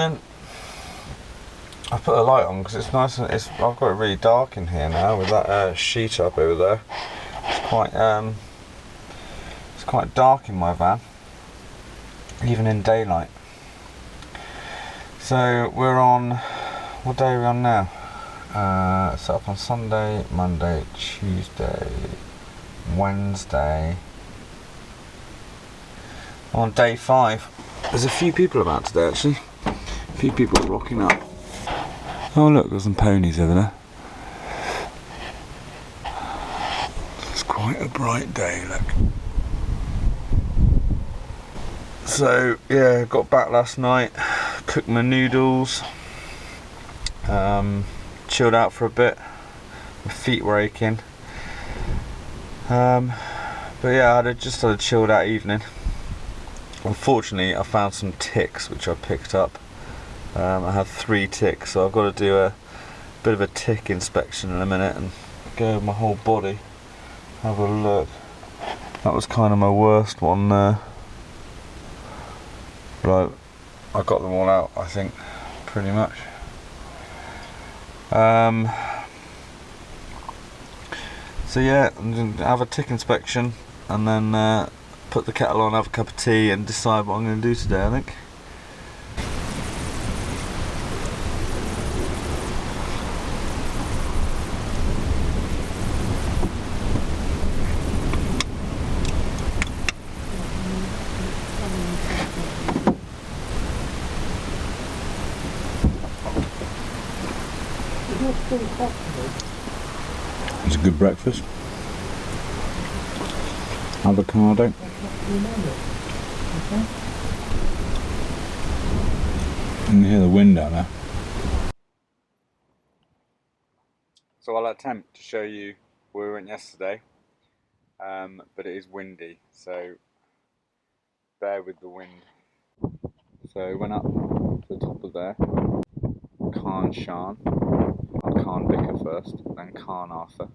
morning. I put a light on because it's nice and I've got it really dark in here now with that sheet up over there. It's quite dark in my van, even in daylight. So we're on, what day are we on now? Set up on Sunday, Monday, Tuesday, Wednesday. On day 5. There's a few people about today actually. A few people rocking up. Oh look, there's some ponies over there. It's quite a bright day, look. So yeah, got back last night, cooked my noodles, chilled out for a bit. My feet were aching. But yeah, I just had a chilled out evening. Unfortunately, I found some ticks which I picked up. I had 3 ticks, so I've got to do a bit of a tick inspection in a minute and go over my whole body, have a look. That was kind of my worst one there. But I got them all out, I think, pretty much. So yeah, I'm going to have a tick inspection and then put the kettle on, have a cup of tea and decide what I'm going to do today, I think. It's a good breakfast. Avocado. You can hear the wind down there. So I'll attempt to show you where we went yesterday, but it is windy, so bear with the wind. So we went up to the top of there, Carn Carn Goedog first, then Carn Arthur,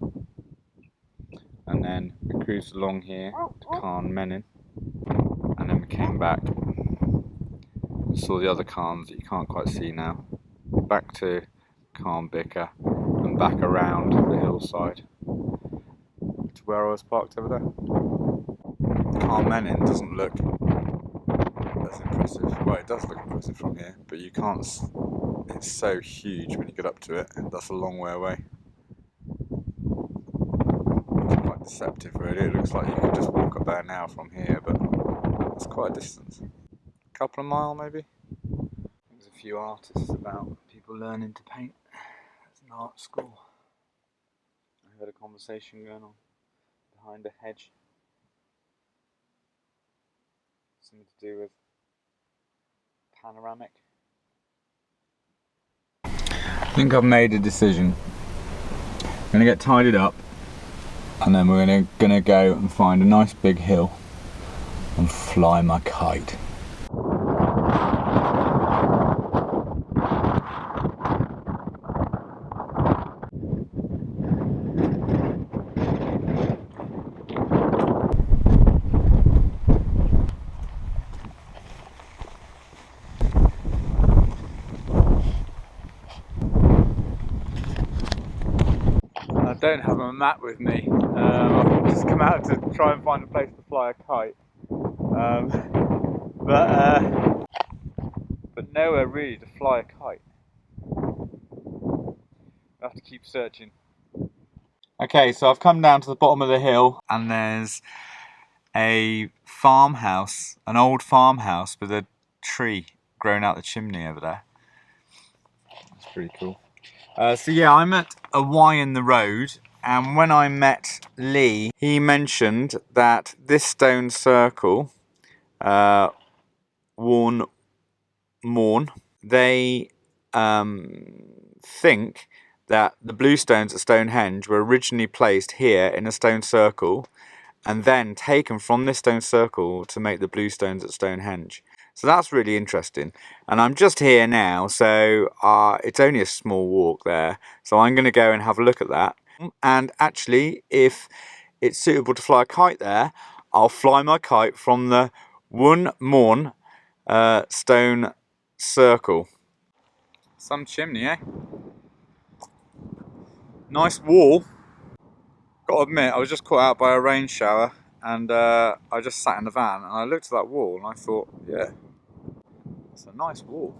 and then we cruised along here to Carn Mawn, and then we came back, saw the other Carns that you can't quite see now, back to Carn Goedog and back around the hillside to where I was parked over there. Carn Mawn doesn't look as impressive. Well, it does look impressive from here, but you can't. It's so huge when you get up to it, and that's a long way away. It's quite deceptive, really. It looks like you could just walk up there now from here, but it's quite a distance. A couple of miles, maybe. There's a few artists about, people learning to paint. It's an art school. I heard a conversation going on behind a hedge. Something to do with panoramic. I think I've made a decision. I'm going to get tidied up and then we're going to go and find a nice big hill and fly my kite. I don't have a map with me. I've just come out to try and find a place to fly a kite, but nowhere really to fly a kite. I have to keep searching. Okay, so I've come down to the bottom of the hill and there's a farmhouse, an old farmhouse with a tree growing out the chimney over there. That's pretty cool. So yeah, I'm at a Y in the road, and when I met Lee, he mentioned that this stone circle, Waun Mawn, they think that the Bluestones at Stonehenge were originally placed here in a stone circle and then taken from this stone circle to make the Bluestones at Stonehenge. So that's really interesting, and I'm just here now, so it's only a small walk there, so I'm going to go and have a look at that. And actually, if it's suitable to fly a kite there, I'll fly my kite from the Waun Mawn stone circle. Some chimney, eh? Nice wall. Got to admit, I was just caught out by a rain shower and I just sat in the van and I looked at that wall and I thought, yeah, it's a nice wall.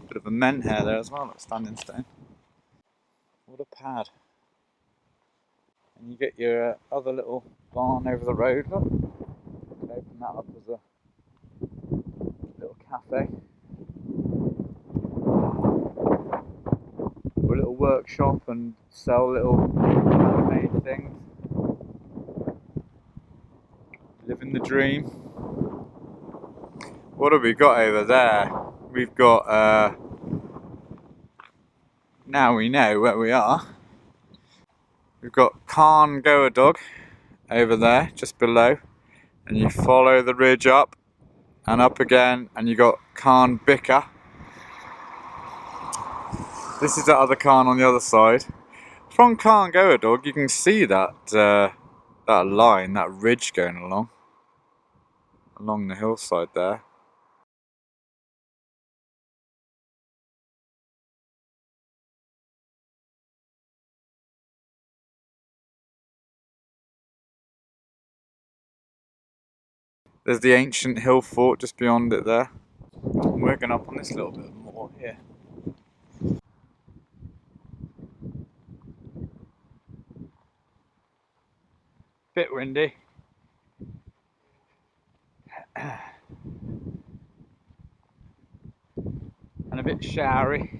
Bit of a menhair there as well, like standing stone. What a pad. And you get your other little barn over the road. Look, you can open that up as a little cafe. Or a little workshop and sell little handmade things. Living the dream. What have we got over there? We've got, now we know where we are. We've got Carn Goedog over there, just below. And you follow the ridge up and up again, and you got Carn Goedog. This is the other Carn on the other side. From Carn Goedog, you can see that that line, that ridge going along the hillside there. There's the ancient hill fort just beyond it there. We're going up on this little bit more here. Bit windy. And a bit showery.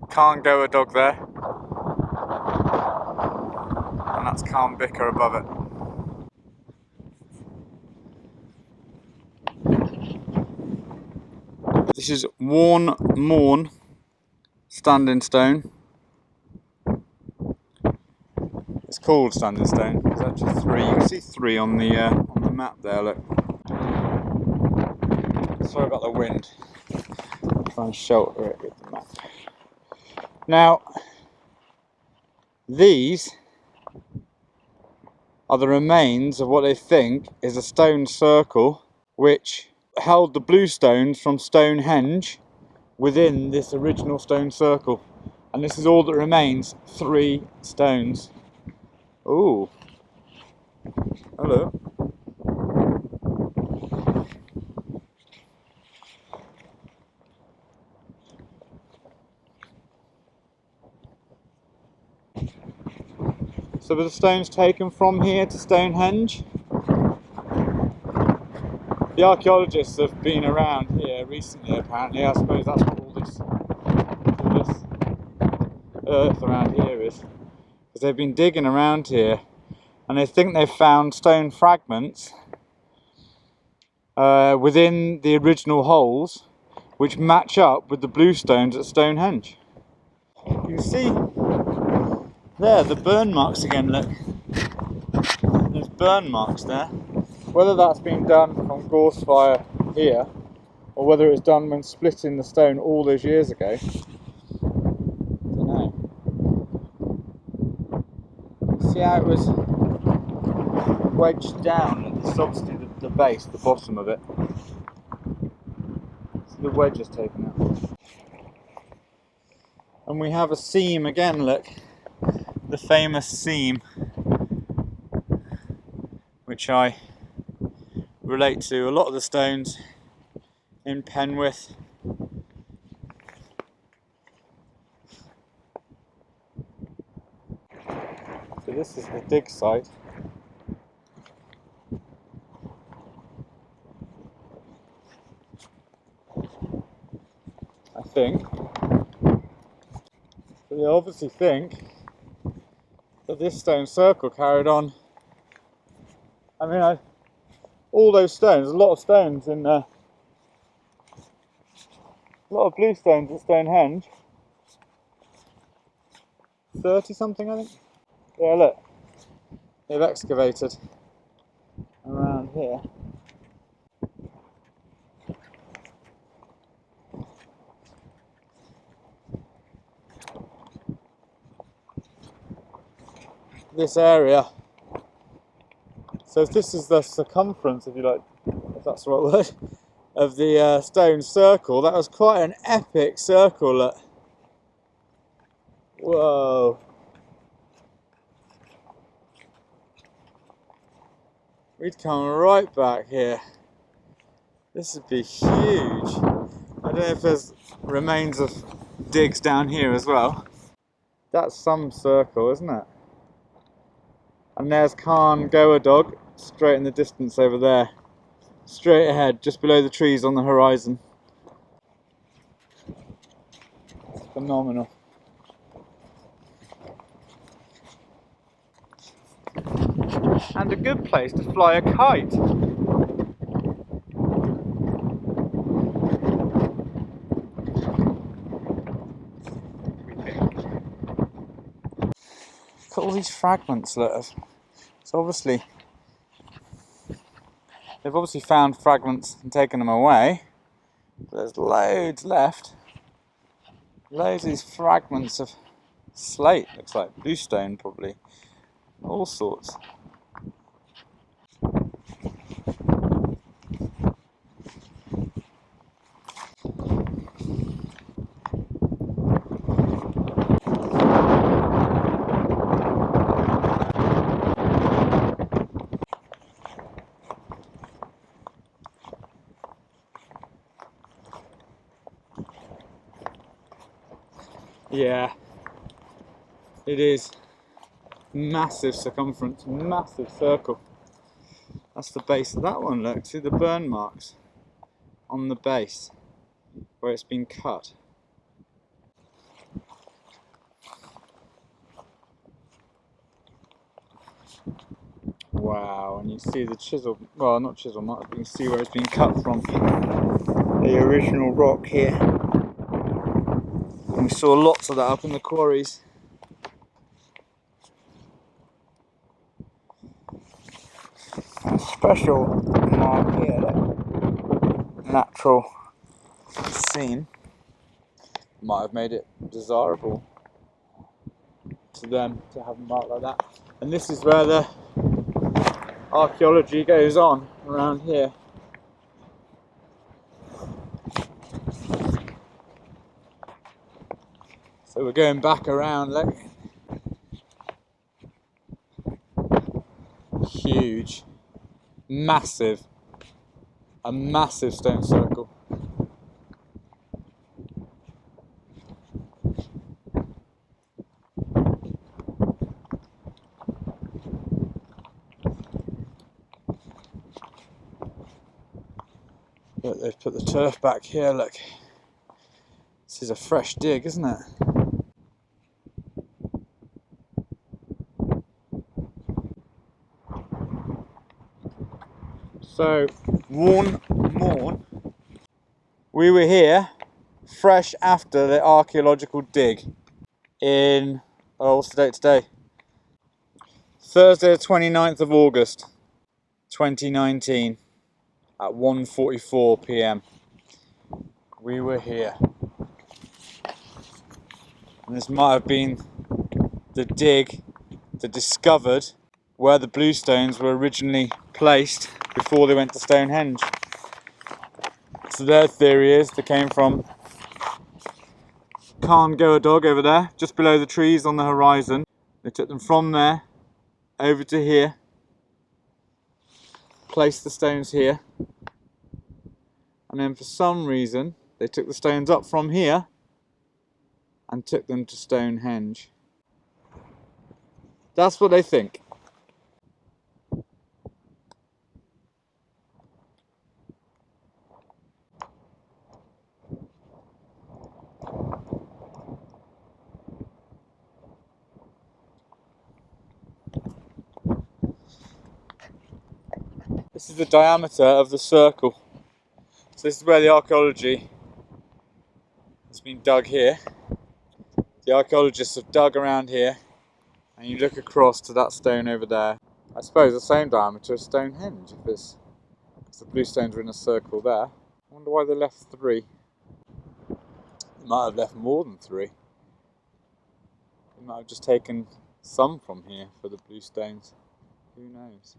Carn Goedog there. And that's Carn Goedog above it. This is Waun Mawn standing stone. It's called standing stone. There's actually three. You can see three on the map there. Look. Sorry about the wind. Try and shelter it with the map. Now, these are the remains of what they think is a stone circle which held the Bluestones from Stonehenge within this original stone circle. And this is all that remains, 3 stones. Ooh. Hello. So were the stones taken from here to Stonehenge? The archaeologists have been around here recently apparently. I suppose that's what all this earth around here is. Because they've been digging around here and they think they've found stone fragments within the original holes which match up with the Bluestones at Stonehenge. You can see there the burn marks again, look. There's burn marks there. Whether that's been done from gorse fire here or whether it was done when splitting the stone all those years ago, I don't know. See how it was wedged down? This is obviously the base, the bottom of it. So the wedge is taken out. And we have a seam again, look. The famous seam, which I relate to a lot of the stones in Penwith. So this is the dig site. I think. But they obviously think that this stone circle carried on. I mean, all those stones, a lot of stones in there. A lot of Bluestones at Stonehenge. 30 something, I think. Yeah, look, they've excavated around here. This area. So if this is the circumference, if you like, if that's the right word, of the stone circle, that was quite an epic circle. Look. Whoa. We'd come right back here. This would be huge. I don't know if there's remains of digs down here as well. That's some circle, isn't it? And there's Carn Goedog, straight in the distance over there. Straight ahead, just below the trees on the horizon. It's phenomenal. And a good place to fly a kite. Look at all these fragments, look. So obviously, they've obviously found fragments and taken them away. There's loads left. Loads of these fragments of slate, looks like bluestone probably. All sorts. Yeah, it is. Massive circumference, massive circle. That's the base of that one, look. See the burn marks on the base where it's been cut. Wow, and you see the chisel, well, not chisel mark, but you can see where it's been cut from. The original rock here. And we saw lots of that up in the quarries. A special mark here, look. Natural scene. Might have made it desirable to them to have a mark like that. And this is where the archaeology goes on, around here. So we're going back around, look. Huge, massive, a massive stone circle. Look, they've put the turf back here, look. This is a fresh dig, isn't it? So, Waun Mawn, we were here fresh after the archaeological dig in, oh, what's the date today? Thursday the 29th of August 2019 at 1:44 p.m. We were here. And this might have been the dig that discovered where the Bluestones were originally placed before they went to Stonehenge. So their theory is they came from Carn Goedog over there, just below the trees on the horizon. They took them from there over to here, placed the stones here, and then for some reason they took the stones up from here and took them to Stonehenge. That's what they think. This is the diameter of the circle. So this is where the archaeology has been dug here. The archaeologists have dug around here and you look across to that stone over there, I suppose the same diameter as Stonehenge, if it's, because the Bluestones are in a circle there. I wonder why they left 3. They might have left more than 3. They might have just taken some from here for the Bluestones. Who knows?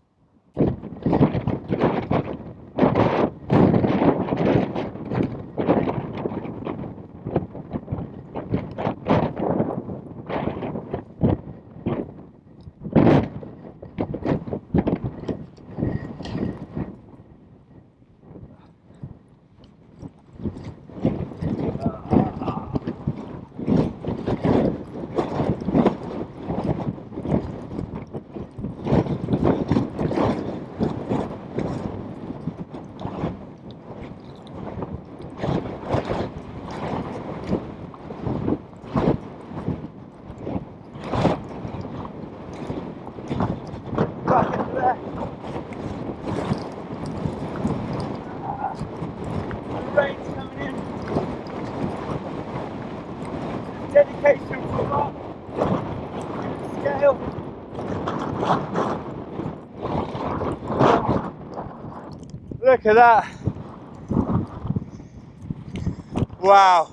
Rain's coming in. Dedication for Mark. Scale. Look at that. Wow.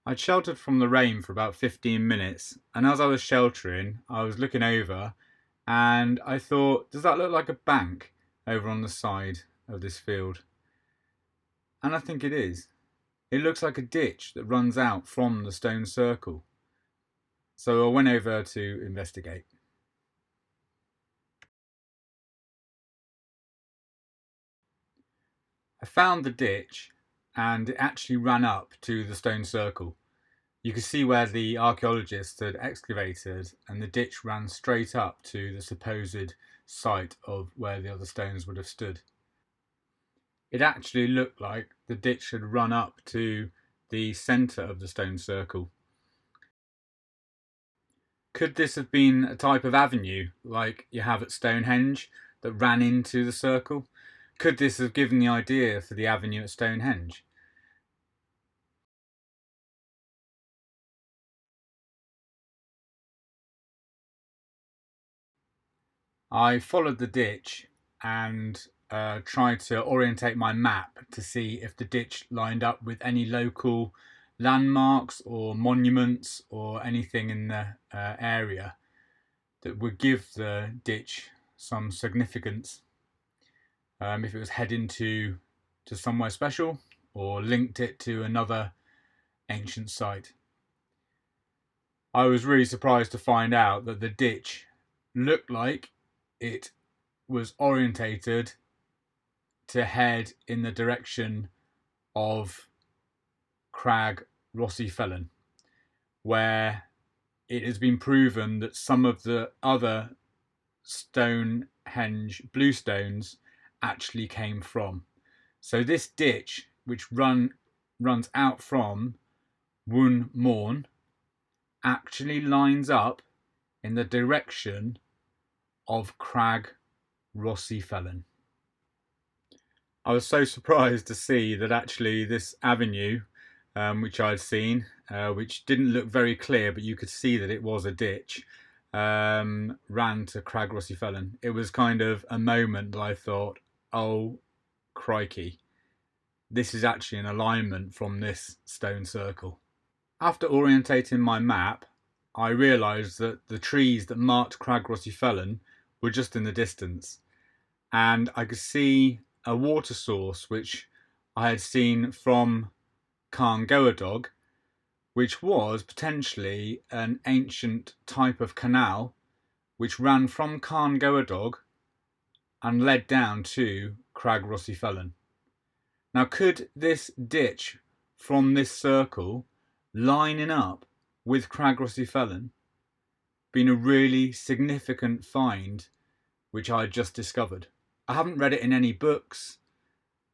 I'd sheltered from the rain for about 15 minutes, and as I was sheltering, I was looking over and I thought, does that look like a bank over on the side of this field? And I think it is. It looks like a ditch that runs out from the stone circle. So I went over to investigate. I found the ditch and it actually ran up to the stone circle. You could see where the archaeologists had excavated, and the ditch ran straight up to the supposed site of where the other stones would have stood. It actually looked like the ditch had run up to the centre of the stone circle. Could this have been a type of avenue like you have at Stonehenge that ran into the circle? Could this have given the idea for the avenue at Stonehenge? I followed the ditch and tried to orientate my map to see if the ditch lined up with any local landmarks or monuments or anything in the area that would give the ditch some significance, if it was heading to somewhere special or linked it to another ancient site. I was really surprised to find out that the ditch looked like it was orientated to head in the direction of Crag Rossyfellan, where it has been proven that some of the other Stonehenge bluestones actually came from. So this ditch, which runs out from Waun Mawn, actually lines up in the direction of Crag Rossyfellan. I was so surprised to see that actually this avenue, which I'd seen, which didn't look very clear, but you could see that it was a ditch, ran to Crag Rossyfellan. It was kind of a moment that I thought, oh crikey, this is actually an alignment from this stone circle. After orientating my map, I realised that the trees that marked Crag Rossyfellan were just in the distance, and I could see a water source which I had seen from Carn Goedog, which was potentially an ancient type of canal which ran from Carn Goedog and led down to Crag Rossyfellan. Now, could this ditch from this circle lining up with Crag Rossyfellan been a really significant find which I had just discovered? I haven't read it in any books.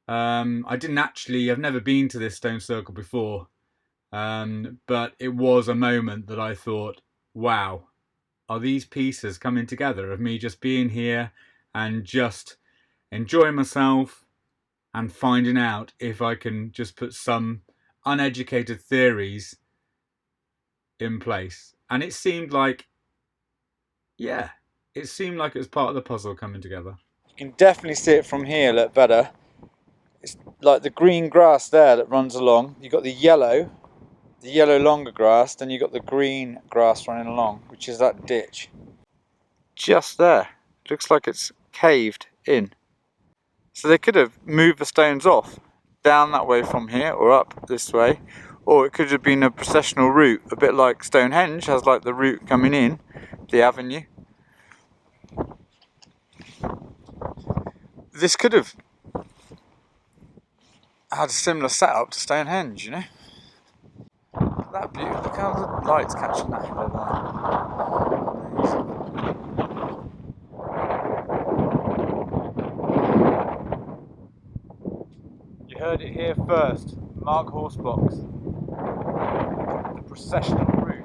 I've never been to this stone circle before, but it was a moment that I thought, wow, are these pieces coming together of me just being here and just enjoying myself and finding out if I can just put some uneducated theories in place. And it seemed like, it was part of the puzzle coming together. You can definitely see it from here a lot better. It's like the green grass there that runs along. You've got the yellow longer grass, then you've got the green grass running along, which is that ditch. Just there. It looks like it's caved in. So they could have moved the stones off down that way from here or up this way, or it could have been a processional route, a bit like Stonehenge has like the route coming in, the avenue. This could have had a similar setup to Stonehenge, you know. That beauty, look how the light's catching that over there. You heard it here first, Mark Horsebox. The processional route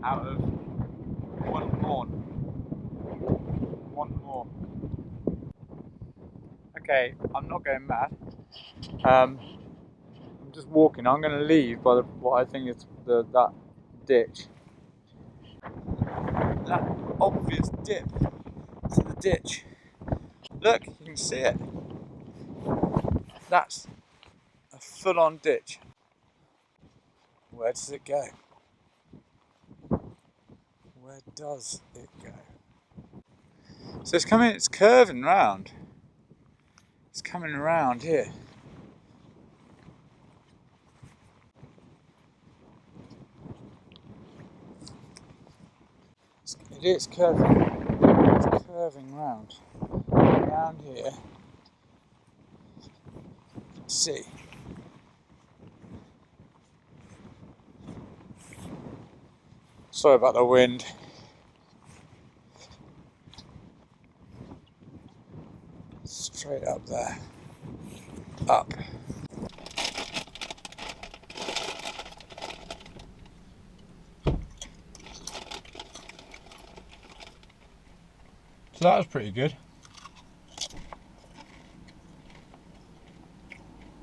out of Waun Mawn. Okay, I'm not going mad. I'm just walking. I'm going to leave by what I think is that ditch. That obvious dip to the ditch. Look, you can see it. That's a full-on ditch. Where does it go? Where does it go? So it's curving round. It's coming around here. It is curving. It's curving round here. Let's see. Sorry about the wind. Straight up there. Up. So that was pretty good.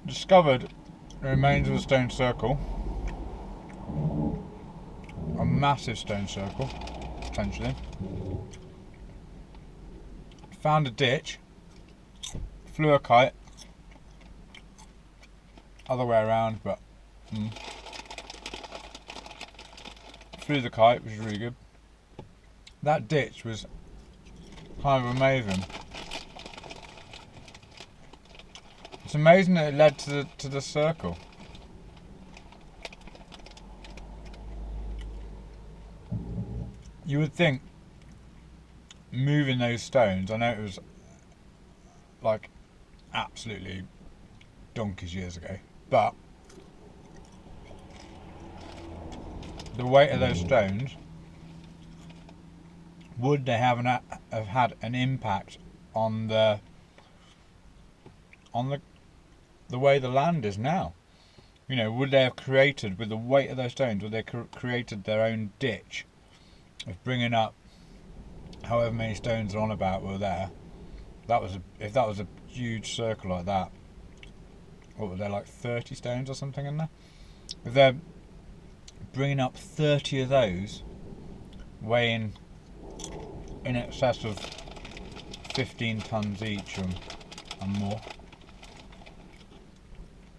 Discovered the remains of a stone circle. A massive stone circle, potentially. Found a ditch. Flew a kite. Other way around, but flew the kite, which was really good. That ditch was kind of amazing. It's amazing that it led to the circle. You would think moving those stones, I know it was like absolutely donkeys years ago, but the weight of those stones, would they have had an impact on the way the land is now? You know, would they have created, with the weight of those stones, would they created their own ditch of bringing up however many stones are on about were there? If that was a huge circle like that, what were there, like 30 stones or something in there? If they're bringing up 30 of those, weighing in excess of 15 tons each and more,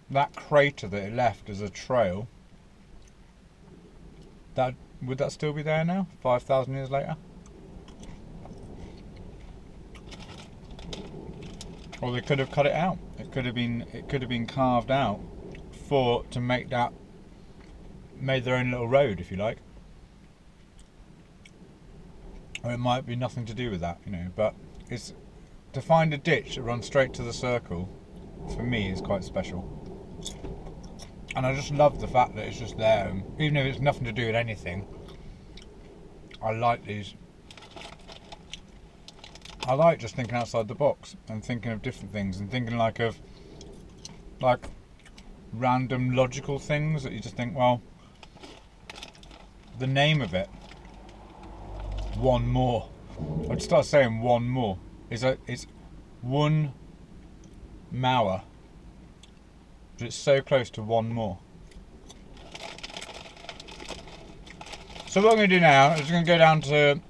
that crater that it left as a trail That would that still be there now, 5,000 years later? Or they could have cut it out. It could have been carved out to make that, made their own little road, if you like. Or it might be nothing to do with that, you know. But it's to find a ditch that runs straight to the circle. For me, is quite special. And I just love the fact that it's just there, and even if it's nothing to do with anything. I like these. I like just thinking outside the box and thinking of different things and thinking like random logical things that you just think, well, the name of it, Waun Mawn. I'd start saying Waun Mawn. It's Waun Mawn. But it's so close to Waun Mawn. So what I'm going to do now is going to go down to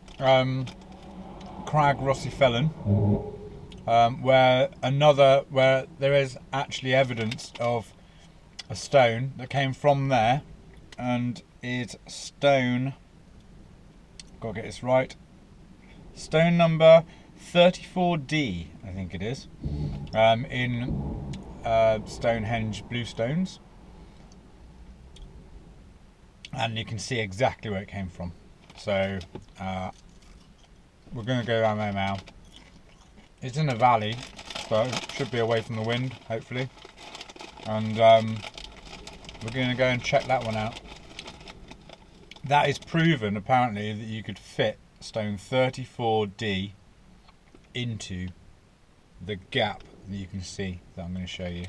Crag Rossifellin, where there is actually evidence of a stone that came from there, and is stone. Got to get this right. Stone number 34D, I think it is, in Stonehenge Bluestones, and you can see exactly where it came from. So we're going to go down there now. It's in a valley, so it should be away from the wind, hopefully, and we're going to go and check that one out. That is proven apparently that you could fit stone 34D into the gap that you can see that I'm going to show you.